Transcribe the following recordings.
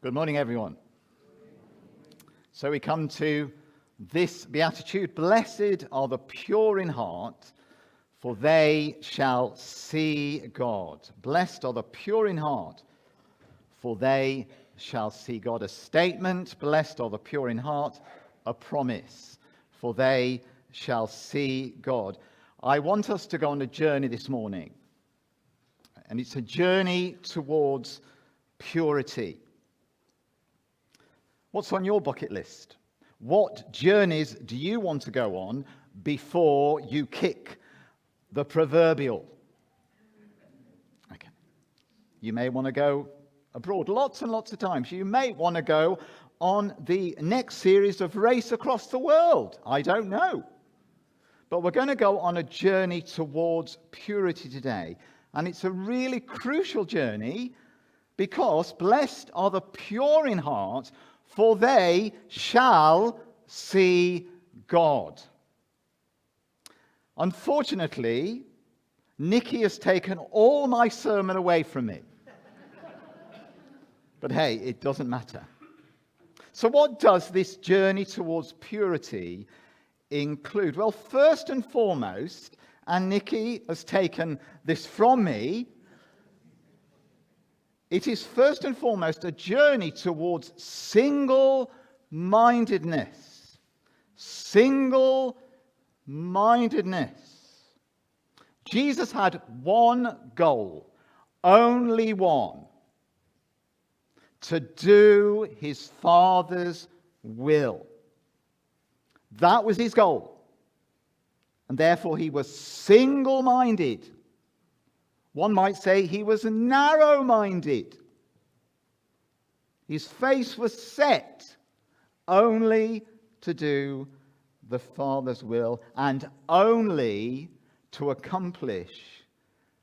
Good morning, everyone. So we come to this beatitude. Blessed are the pure in heart, for they shall see God. Blessed are the pure in heart, for they shall see God. A statement, blessed are the pure in heart. A promise, for they shall see God. I want us to go on a journey this morning. And it's a journey towards purity. What's on your bucket list? What journeys do you want to go on before you kick the proverbial? Okay. You may want to go abroad lots and lots of times. You may want to go on the next series of Race Across the World. I don't know. But we're going to go on a journey towards purity today. And it's a really crucial journey because blessed are the pure in heart, for they shall see God. Unfortunately, Nikki has taken all my sermon away from me. But hey, it doesn't matter. So what does this journey towards purity include? Well, first and foremost, and Nikki has taken this from me, it is first and foremost a journey towards single-mindedness. Single-mindedness. Jesus had one goal, only one: to do his Father's will. That was his goal. And therefore he was single-minded. One might say he was narrow-minded. His face was set only to do the Father's will and only to accomplish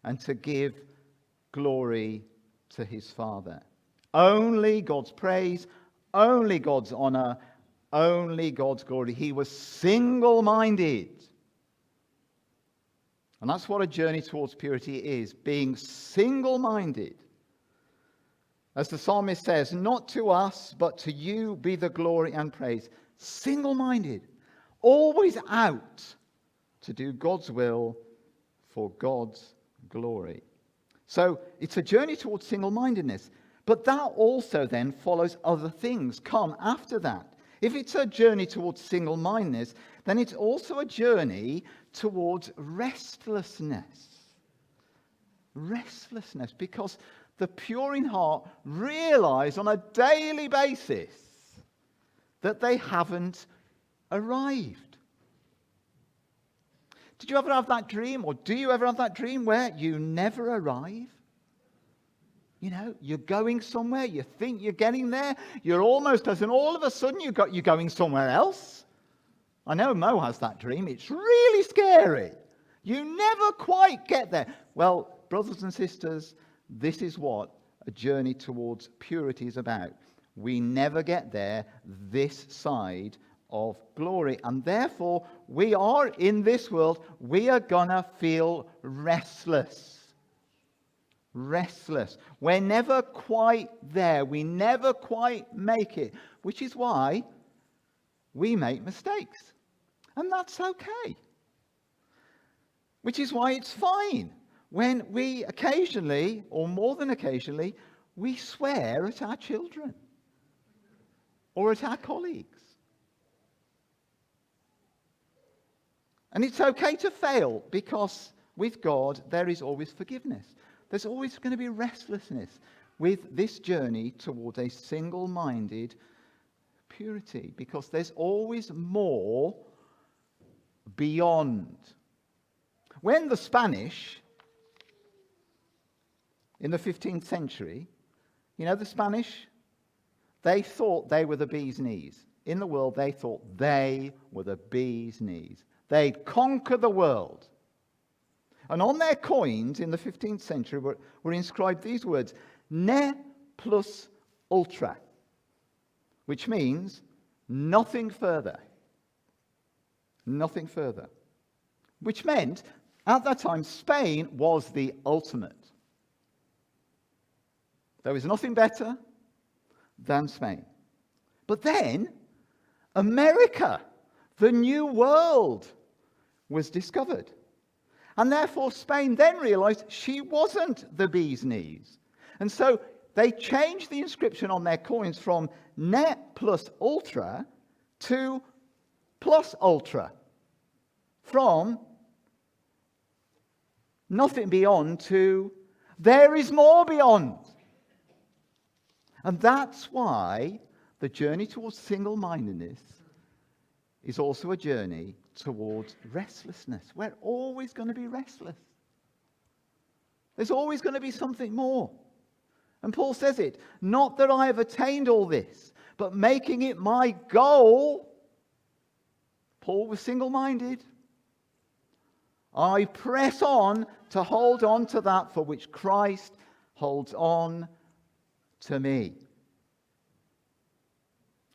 and to give glory to his Father. Only God's praise, only God's honor, only God's glory. He was single-minded. And that's what a journey towards purity is, being single-minded. As the psalmist says, not to us, but to you be the glory and praise. Single-minded, always out to do God's will for God's glory. So it's a journey towards single-mindedness. But that also then follows other things come after that. If it's a journey towards single-mindedness, then it's also a journey towards restlessness. Restlessness, because the pure in heart realize on a daily basis that they haven't arrived. Did you ever have that dream, or do you ever have that dream where you never arrive? You know, you're going somewhere, you think you're getting there, you're almost, and all of a sudden you're going somewhere else. I know Mo has that dream. It's really scary. You never quite get there. Well, brothers and sisters, this is what a journey towards purity is about. We never get there this side of glory. And therefore, we are in this world, we are going to feel restless. Restless. We're never quite there. We never quite make it, which is why we make mistakes. And that's okay. Which is why it's fine when we occasionally, or more than occasionally, we swear at our children or at our colleagues. And it's okay to fail, because with God there is always forgiveness. There's always going to be restlessness with this journey towards a single-minded purity, because there's always more beyond. When the Spanish, in the 15th century, you know the Spanish, they thought they were the bee's knees. In the world, they thought they were the bee's knees. They'd conquer the world. And on their coins in the 15th century were inscribed these words, ne plus ultra, which means nothing further. Nothing further. Which meant, at that time, Spain was the ultimate. There was nothing better. than Spain. But then, America, the new world, was discovered. And therefore, Spain then realized she wasn't the bee's knees. And so they changed the inscription on their coins from ne plus ultra to plus ultra. From nothing beyond to there is more beyond. And that's why the journey towards single-mindedness is also a journey towards restlessness. We're always going to be restless. There's always going to be something more. And Paul says it, not that I have attained all this, but making it my goal. Paul was single-minded. I press on to hold on to that for which Christ holds on to me.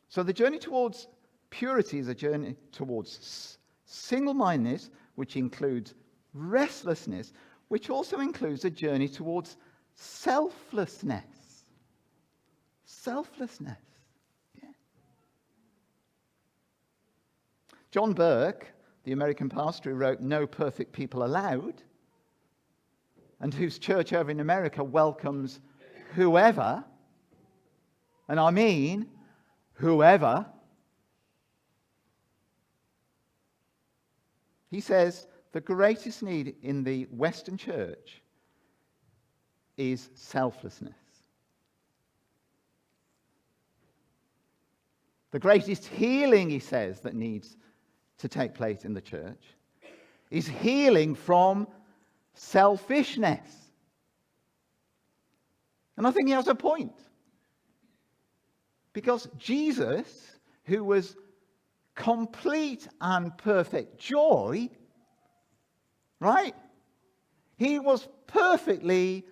So the journey towards purity is a journey towards single-mindedness, which includes restlessness, which also includes a journey towards selflessness. Selflessness. Yeah. John Burke, the American pastor who wrote No Perfect People Allowed, and whose church over in America welcomes whoever, and I mean whoever, he says the greatest need in the Western church is selflessness. The greatest healing, he says, that needs to take place in the church is healing from selfishness. And I think he has a point. Because Jesus, who was complete and perfect joy, right? He was perfectly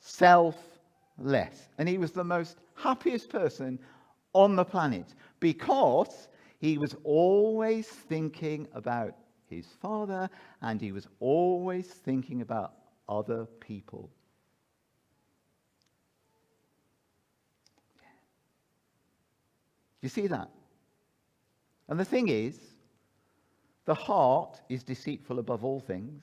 selfless. And he was the most happiest person on the planet because he was always thinking about his Father and he was always thinking about other people. You see that? And the thing is, the heart is deceitful above all things,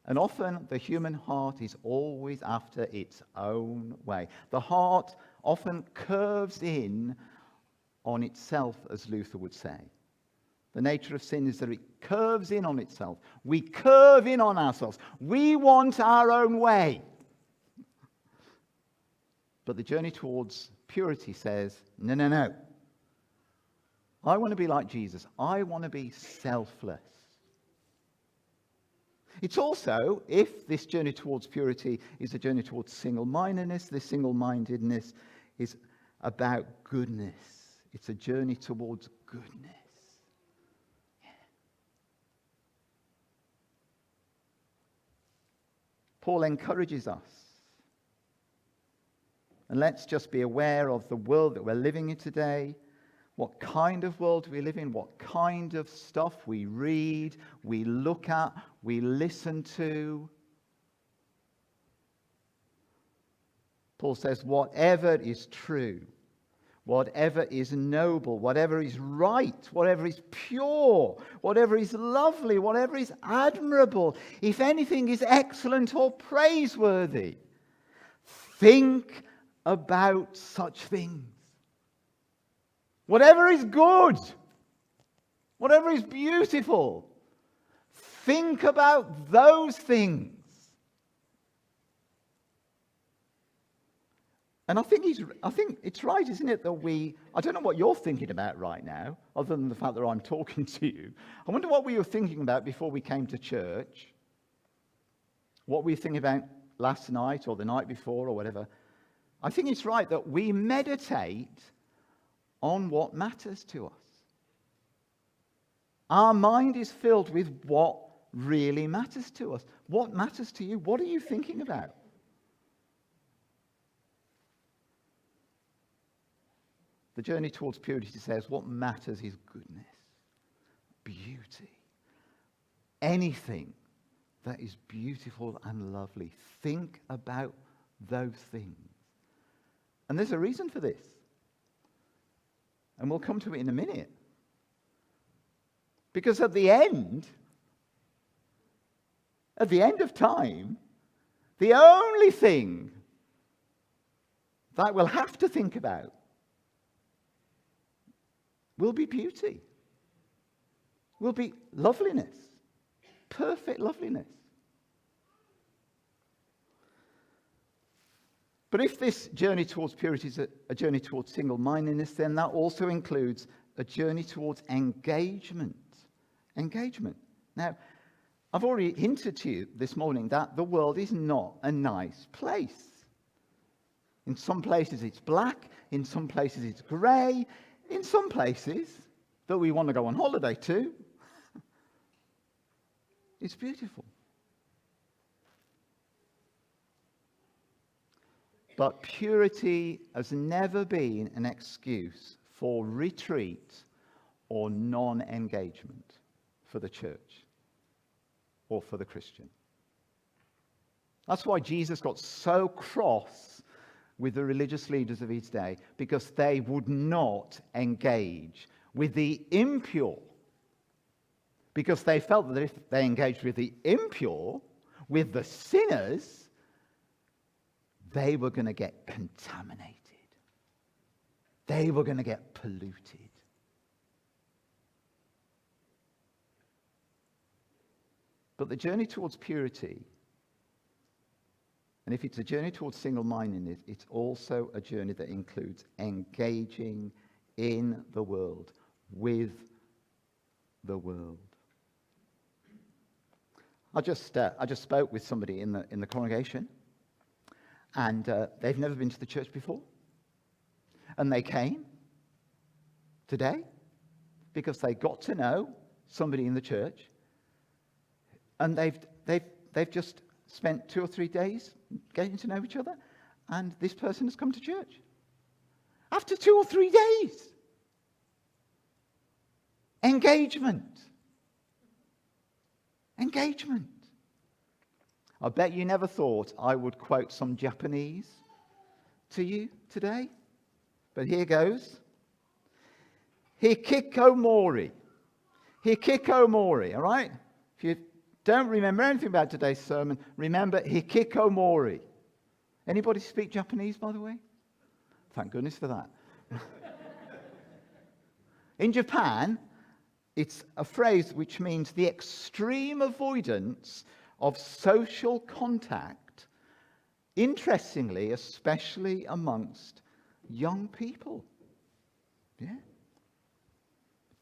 and often the human heart is always after its own way. The heart often curves in on itself, as Luther would say. The nature of sin is that it curves in on itself. We curve in on ourselves. We want our own way. But the journey towards purity says, no, no, no. I want to be like Jesus. I want to be selfless. It's also, if this journey towards purity is a journey towards single-mindedness, this single-mindedness is about goodness. It's a journey towards goodness. Yeah. Paul encourages us. And let's just be aware of the world that we're living in today. What kind of world we live in, what kind of stuff we read, we look at, we listen to. Paul says, whatever is true, whatever is noble, whatever is right, whatever is pure, whatever is lovely, whatever is admirable, if anything is excellent or praiseworthy, think about such things. Whatever is good, whatever is beautiful, think about those things. And I think it's right, isn't it, that I don't know what you're thinking about right now, other than the fact that I'm talking to you. I wonder what we were thinking about before we came to church. What were you thinking about last night or the night before or whatever. I think it's right that we meditate on what matters to us. Our mind is filled with what really matters to us. What matters to you? What are you thinking about? The journey towards purity says what matters is goodness, beauty, anything that is beautiful and lovely. Think about those things. And there's a reason for this. And we'll come to it in a minute. Because at the end of time, the only thing that we'll have to think about will be beauty, will be loveliness, perfect loveliness. But if this journey towards purity is a journey towards single-mindedness, then that also includes a journey towards engagement. Engagement. Now, I've already hinted to you this morning that the world is not a nice place. In some places it's black, in some places it's grey, in some places that we want to go on holiday to, it's beautiful. But purity has never been an excuse for retreat or non-engagement for the church or for the Christian. That's why Jesus got so cross with the religious leaders of his day, because they would not engage with the impure. Because they felt that if they engaged with the impure, with the sinners, they were going to get contaminated. They were going to get polluted. But the journey towards purity, and if it's a journey towards single-mindedness, it's also a journey that includes engaging in the world, with the world. I just spoke with somebody in the congregation, and they've never been to the church before, and they came today because they got to know somebody in the church. And they've just spent 2 or 3 days getting to know each other, and this person has come to church. After 2 or 3 days. Engagement. Engagement. I bet you never thought I would quote some Japanese to you today. But here goes. Hikikomori. Hikikomori, all right? If you don't remember anything about today's sermon, remember hikikomori. Anybody speak Japanese, by the way? Thank goodness for that. In Japan, it's a phrase which means the extreme avoidance of social contact, interestingly, especially amongst young people. Yeah.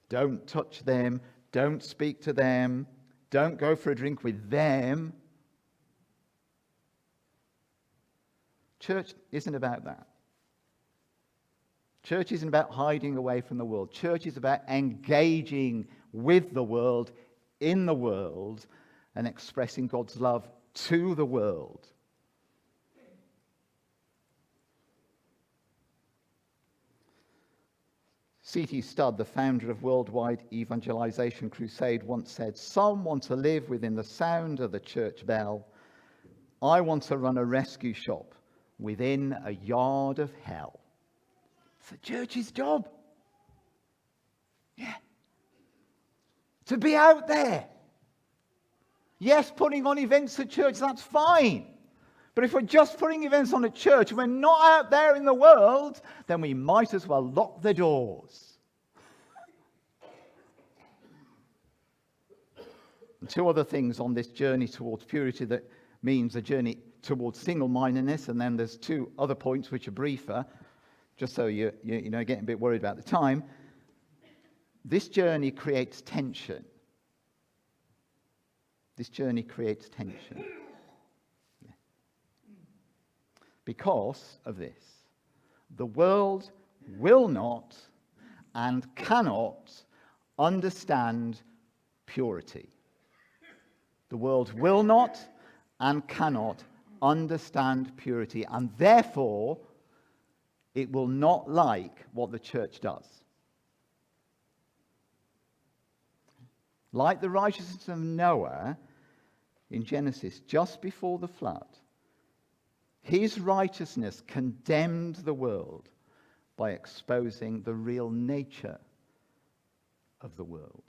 Don't touch them, don't speak to them, don't go for a drink with them. Church isn't about that. Church isn't about hiding away from the world. Church is about engaging with the world, in the world, and expressing God's love to the world. C.T. Studd, the founder of Worldwide Evangelization Crusade, once said, "Some want to live within the sound of the church bell. I want to run a rescue shop within a yard of hell." It's the church's job. Yeah. To be out there. Yes, putting on events at church, that's fine. But if we're just putting events on at church, we're not out there in the world, then we might as well lock the doors. And 2 other things on this journey towards purity that means a journey towards single-mindedness, and then there's 2 other points which are briefer, just so you getting a bit worried about the time. This journey creates tension. This journey creates tension. Because of this, the world will not and cannot understand purity. The world will not and cannot understand purity, and therefore it will not like what the church does. Like the righteousness of Noah in Genesis, just before the flood, his righteousness condemned the world, by exposing the real nature of the world.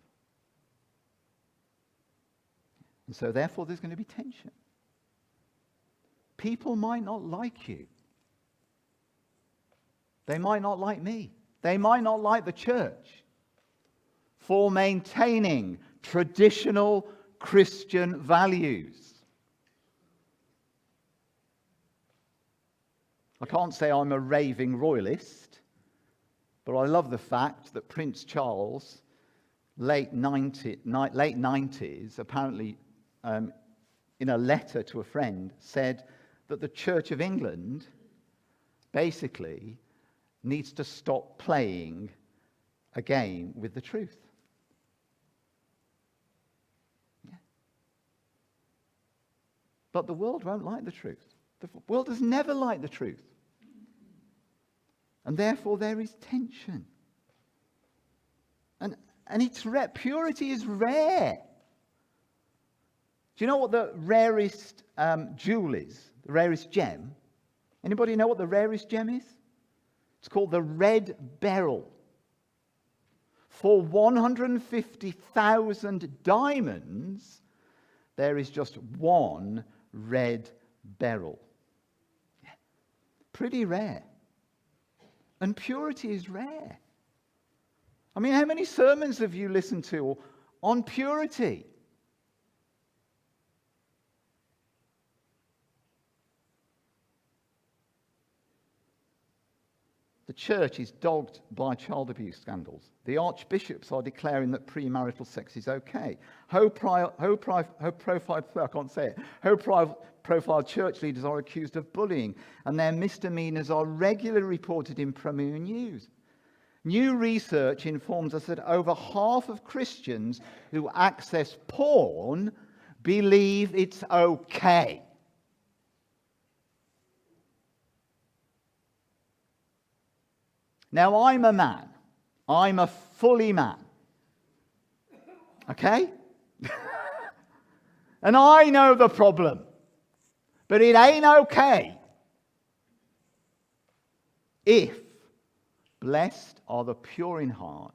And so therefore there's going to be tension. People might not like you. They might not like me. They might not like the church for maintaining traditional Christian values. I can't say I'm a raving royalist, but I love the fact that Prince Charles, late 90s, apparently in a letter to a friend, said that the Church of England basically needs to stop playing a game with the truth. Yeah. But the world won't like the truth. The world has never liked the truth. And therefore there is tension. And it's rare. Purity is rare. Do you know what the rarest jewel is? The rarest gem? Anybody know what the rarest gem is? It's called the red beryl. For 150,000 diamonds, there is just one red beryl. Yeah. Pretty rare. And purity is rare. I mean, how many sermons have you listened to on purity? The church is dogged by child abuse scandals. The archbishops are declaring that premarital sex is okay. High-profile church leaders are accused of bullying, and their misdemeanors are regularly reported in Premier News. New research informs us that over half of Christians who access porn believe it's okay. Now, I'm a man. I'm a fully man. Okay? And I know the problem. But it ain't okay if blessed are the pure in heart,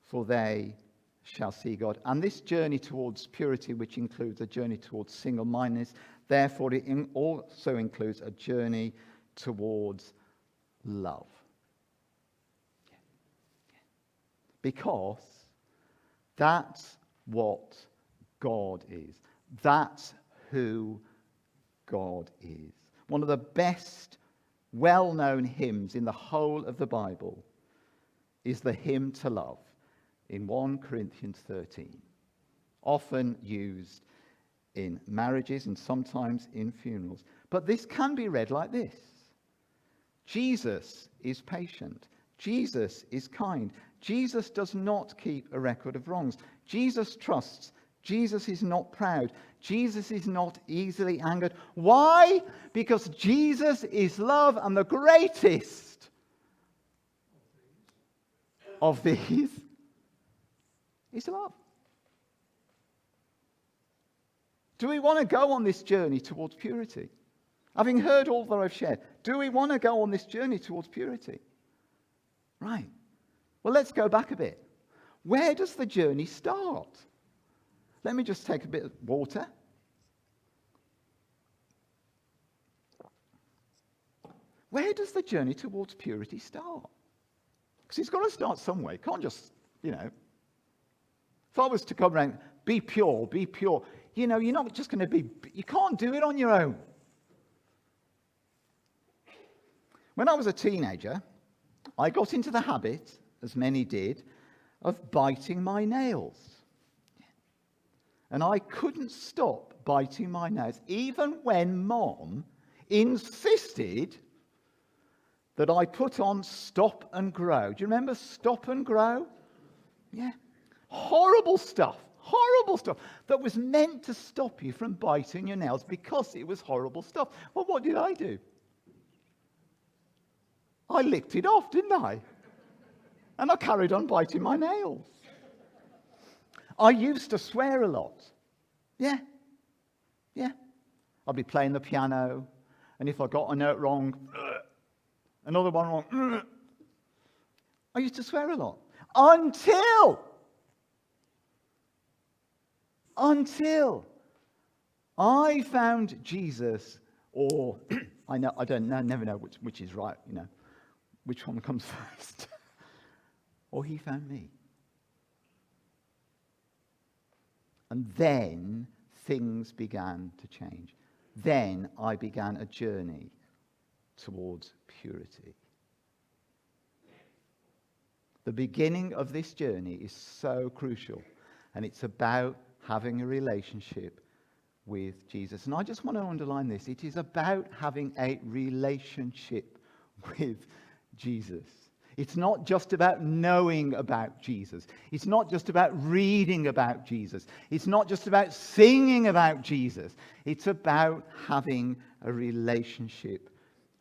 for they shall see God. And this journey towards purity, which includes a journey towards single-mindedness, therefore it also includes a journey towards love. Because that's what God is. That's who God is. One of the best well-known hymns in the whole of the Bible is the hymn to love in 1 Corinthians 13, often used in marriages and sometimes in funerals. But this can be read like this. Jesus is patient. Jesus is kind. Jesus does not keep a record of wrongs. Jesus trusts. Jesus is not proud. Jesus is not easily angered. Why? Because Jesus is love, and the greatest of these is love. Do we want to go on this journey towards purity? Having heard all that I've shared, do we want to go on this journey towards purity? Right. Well, let's go back a bit. Where does the journey start? Let me just take a bit of water. Where does the journey towards purity start? Because it's got to start somewhere. It can't just, if I was to come around, be pure, you're not just going to be, you can't do it on your own. When I was a teenager, I got into the habit, as many did, of biting my nails. And I couldn't stop biting my nails, even when Mom insisted that I put on Stop and Grow. Do you remember Stop and Grow? Yeah. Horrible stuff that was meant to stop you from biting your nails because it was horrible stuff. Well, what did I do? I licked it off, didn't I? And I carried on biting my nails. I used to swear a lot. Yeah. I'd be playing the piano, and if I got a note wrong, Another one went, "Ugh." I used to swear a lot. Until I found Jesus, or I never know which is right, which one comes first. Or he found me. And then things began to change. Then I began a journey towards purity. The beginning of this journey is so crucial, and it's about having a relationship with Jesus. And I just want to underline this. It is about having a relationship with Jesus. It's not just about knowing about Jesus. It's not just about reading about Jesus. It's not just about singing about Jesus. It's about having a relationship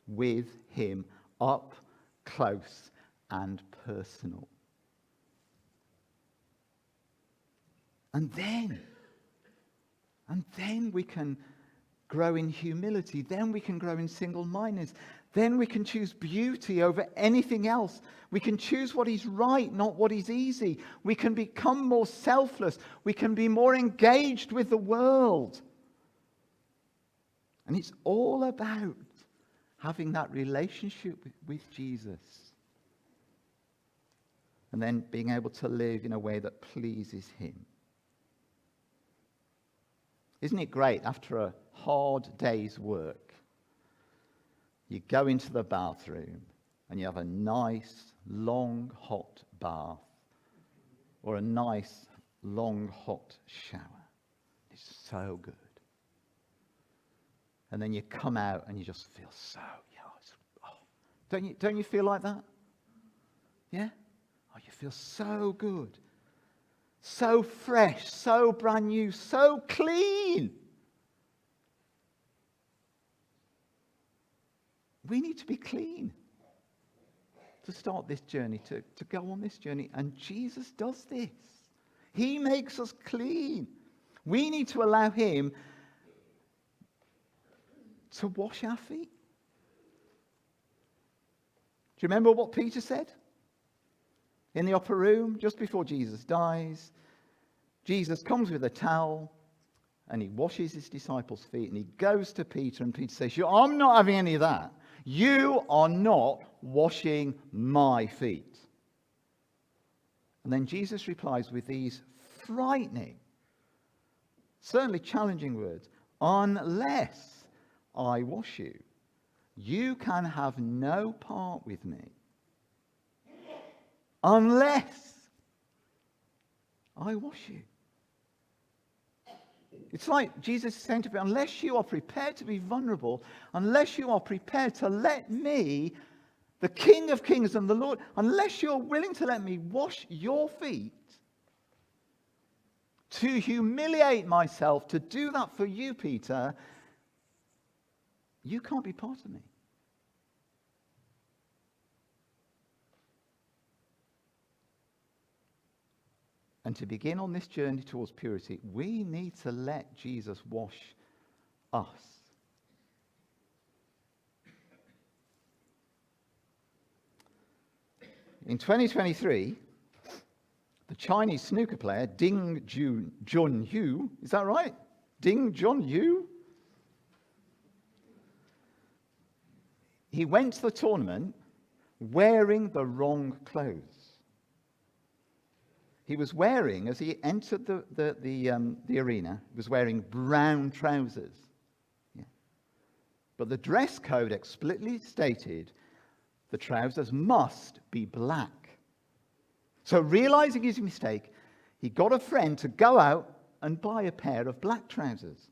with him, up close and personal. And then we can grow in humility. Then we can grow in single-mindedness. Then we can choose beauty over anything else. We can choose what is right, not what is easy. We can become more selfless. We can be more engaged with the world. And it's all about having that relationship with Jesus. And then being able to live in a way that pleases him. Isn't it great after a hard day's work? You go into the bathroom and you have a nice, long, hot bath. Or a nice, long, hot shower. It's so good. And then you come out and you just feel so, don't you feel like that? Yeah? Oh, you feel so good. So fresh, so brand new, so clean. We need to be clean to start this journey, to go on this journey. And Jesus does this. He makes us clean. We need to allow him to wash our feet. Do you remember what Peter said? In the upper room, just before Jesus dies, Jesus comes with a towel and he washes his disciples' feet, and he goes to Peter, and Peter says, I'm not having any of that. You are not washing my feet. And then Jesus replies with these frightening, certainly challenging words. Unless I wash you, you can have no part with me. Unless I wash you. It's like Jesus is saying to me, unless you are prepared to be vulnerable, unless you are prepared to let me, the King of Kings and the Lord, unless you're willing to let me wash your feet, to humiliate myself, to do that for you, Peter, you can't be part of me. And to begin on this journey towards purity, we need to let Jesus wash us. In 2023, the Chinese snooker player Ding Junhui, is that right? Ding Junhui? He went to the tournament wearing the wrong clothes. He was wearing, as he entered the arena, he was wearing brown trousers. Yeah. But the dress code explicitly stated the trousers must be black. So realizing his mistake, he got a friend to go out and buy a pair of black trousers.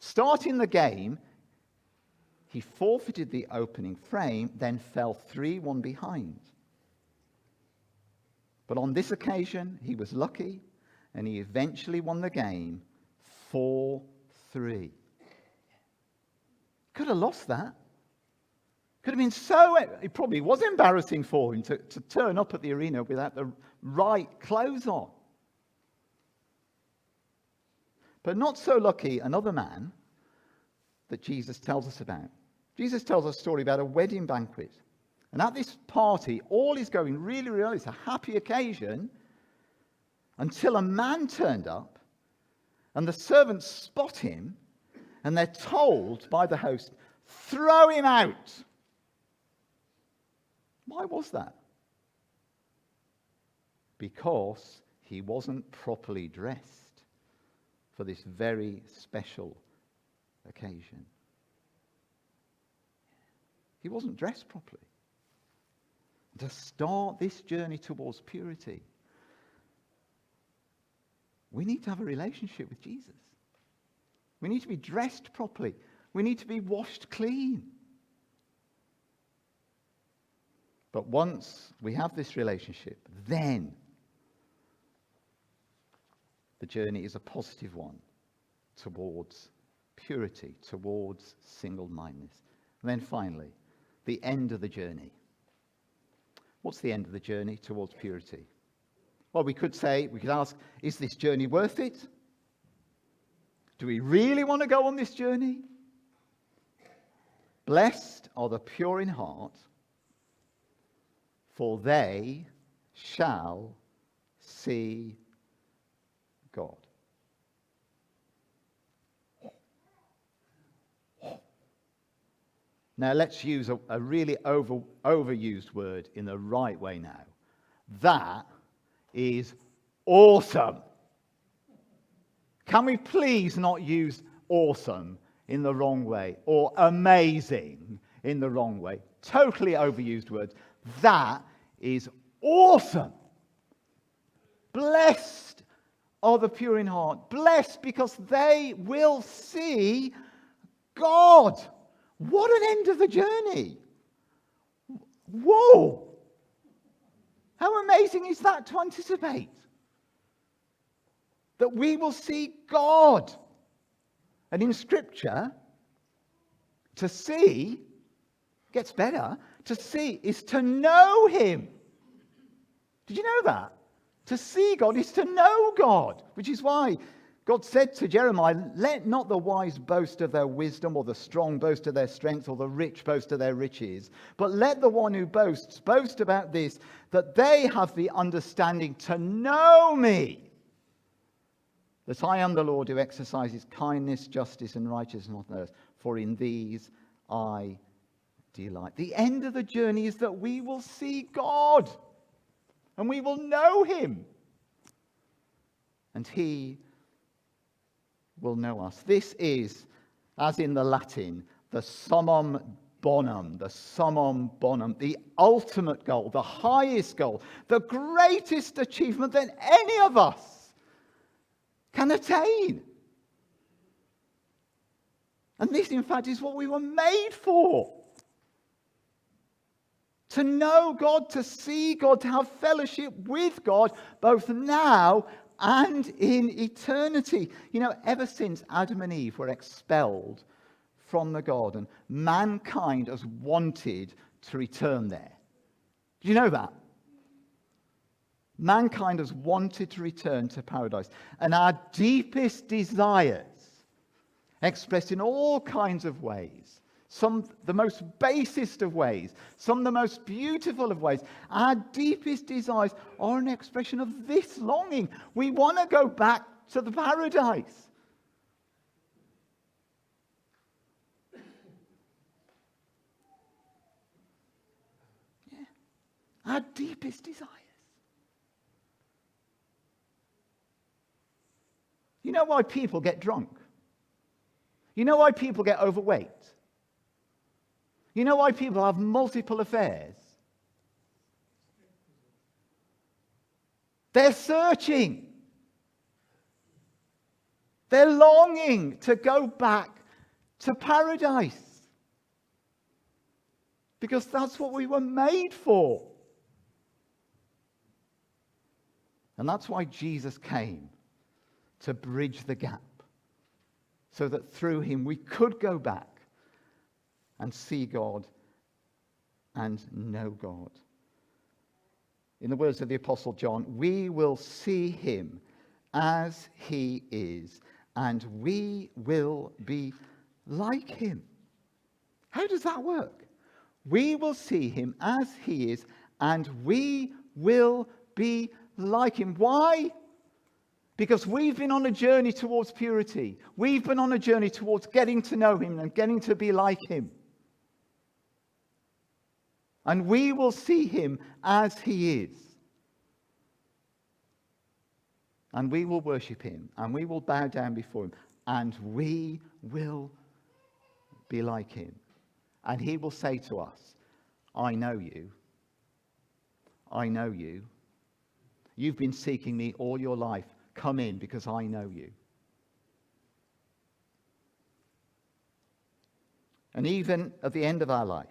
Starting the game, he forfeited the opening frame, then fell 3-1 behind. But on this occasion, he was lucky, and he eventually won the game 4-3. Could have lost that. Could have been it probably was embarrassing for him to turn up at the arena without the right clothes on. But not so lucky another man that Jesus tells us about. Jesus tells us a story about a wedding banquet. And at this party, all is going really, really well. It's a happy occasion until a man turned up and the servants spot him and they're told by the host, throw him out. Why was that? Because he wasn't properly dressed for this very special occasion. He wasn't dressed properly. To start this journey towards purity, we need to have a relationship with Jesus. We need to be dressed properly. We need to be washed clean. But once we have this relationship, then the journey is a positive one towards purity, towards single-mindedness. And then finally, the end of the journey. What's the end of the journey towards purity? Well, we could ask, is this journey worth it? Do we really want to go on this journey? Blessed are the pure in heart, for they shall see God. Now let's use a really overused word in the right way now. That is awesome. Can we please not use awesome in the wrong way or amazing in the wrong way? Totally overused words. That is awesome. Blessed are the pure in heart. Blessed because they will see God. What an end of the journey. Whoa. How amazing is that to anticipate? That we will see God. And in Scripture, to see gets better. To see is to know Him. Did you know that? To see God is to know God, which is why God said to Jeremiah, let not the wise boast of their wisdom, or the strong boast of their strength, or the rich boast of their riches. But let the one who boasts boast about this, that they have the understanding to know me. That I am the Lord who exercises kindness, justice, and righteousness on earth. For in these I delight. The end of the journey is that we will see God. And we will know Him. And He will know us. This is, as in the Latin, the summum bonum, the ultimate goal, the highest goal, the greatest achievement that any of us can attain. And this, in fact, is what we were made for. To know God, to see God, to have fellowship with God, both now and in eternity. You know, ever since Adam and Eve were expelled from the garden, mankind has wanted to return there. Do you know that? Mankind has wanted to return to paradise. And our deepest desires, expressed in all kinds of ways, some the most basest of ways, some the most beautiful of ways, our deepest desires are an expression of this longing. We want to go back to the paradise. Yeah. Our deepest desires. You know why people get drunk? You know why people get overweight? You know why people have multiple affairs? They're searching. They're longing to go back to paradise. Because that's what we were made for. And that's why Jesus came, to bridge the gap. So that through Him we could go back and see God and know God. In the words of the Apostle John, we will see Him as He is, and we will be like Him. How does that work? We will see him as he is, and we will be like him. Why? Because we've been on a journey towards purity. We've been on a journey towards getting to know him and getting to be like him. And we will see him as he is. And we will worship him, and we will bow down before him, and we will be like him. And he will say to us, I know you. I know you. You've been seeking me all your life. Come in because I know you. And even at the end of our life,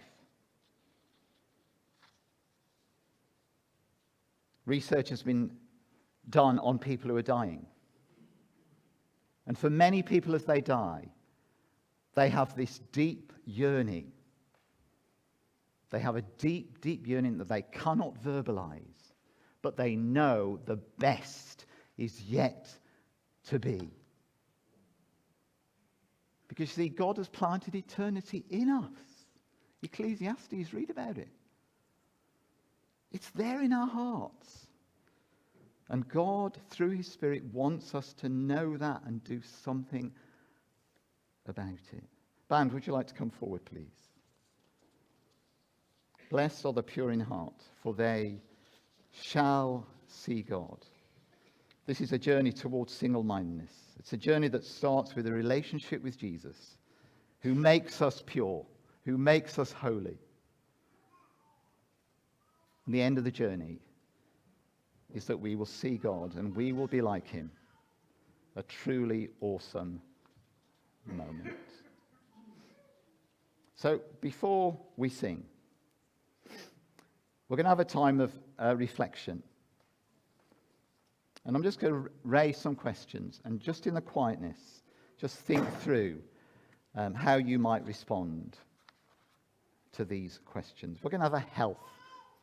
research has been done on people who are dying. And for many people as they die, they have this deep yearning. They have a deep, deep yearning that they cannot verbalize, but they know the best is yet to be. Because you see, God has planted eternity in us. Ecclesiastes, read about it. It's there in our hearts. And God, through his Spirit, wants us to know that and do something about it. Band, would you like to come forward, please? Blessed are the pure in heart, for they shall see God. This is a journey towards single-mindedness. It's a journey that starts with a relationship with Jesus, who makes us pure, who makes us holy. And the end of the journey is that we will see God and we will be like him. A truly awesome moment. So before we sing, we're going to have a time of reflection. And I'm just going to raise some questions, and just in the quietness, just think through how you might respond to these questions. We're going to have a health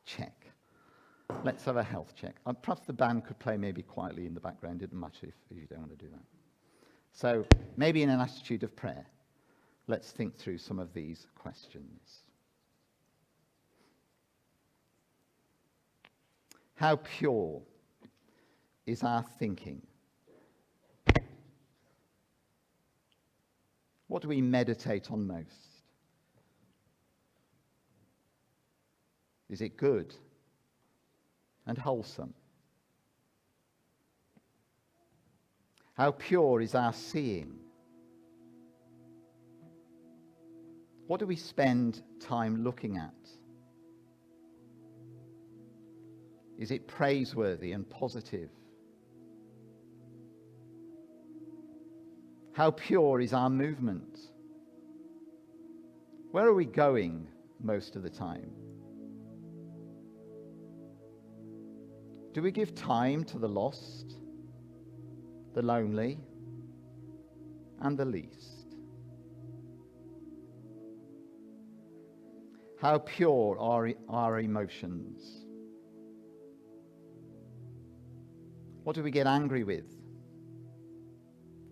check. Let's have a health check. Perhaps the band could play maybe quietly in the background. It doesn't matter if you don't want to do that. So maybe in an attitude of prayer, let's think through some of these questions. How pure is our thinking? What do we meditate on most? Is it good and wholesome? How pure is our seeing? What do we spend time looking at? Is it praiseworthy and positive? How pure is our movement? Where are we going most of the time? Do we give time to the lost, the lonely, and the least? How pure are our emotions? What do we get angry with,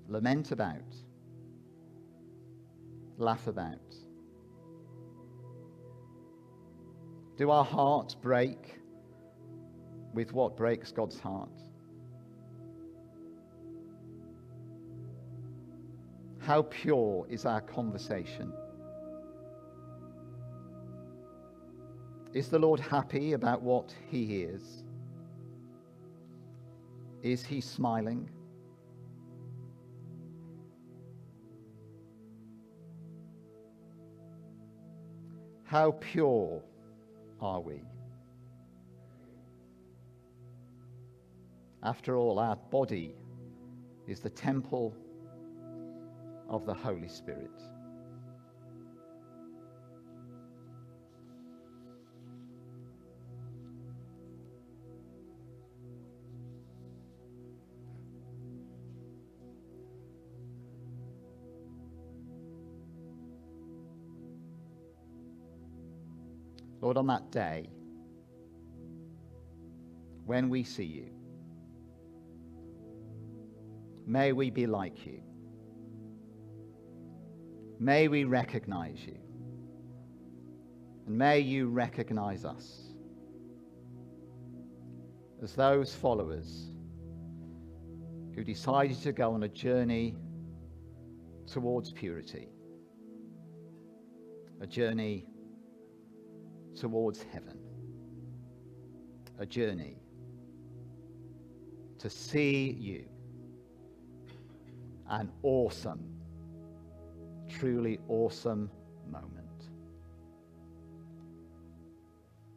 lament about, laugh about? Do our hearts break with what breaks God's heart? How pure is our conversation? Is the Lord happy about what he hears? Is he smiling? How pure are we? After all, our body is the temple of the Holy Spirit. Lord, on that day, when we see you, may we be like you. May we recognize you. And may you recognize us as those followers who decided to go on a journey towards purity, a journey towards heaven, a journey to see you, an awesome, truly awesome moment.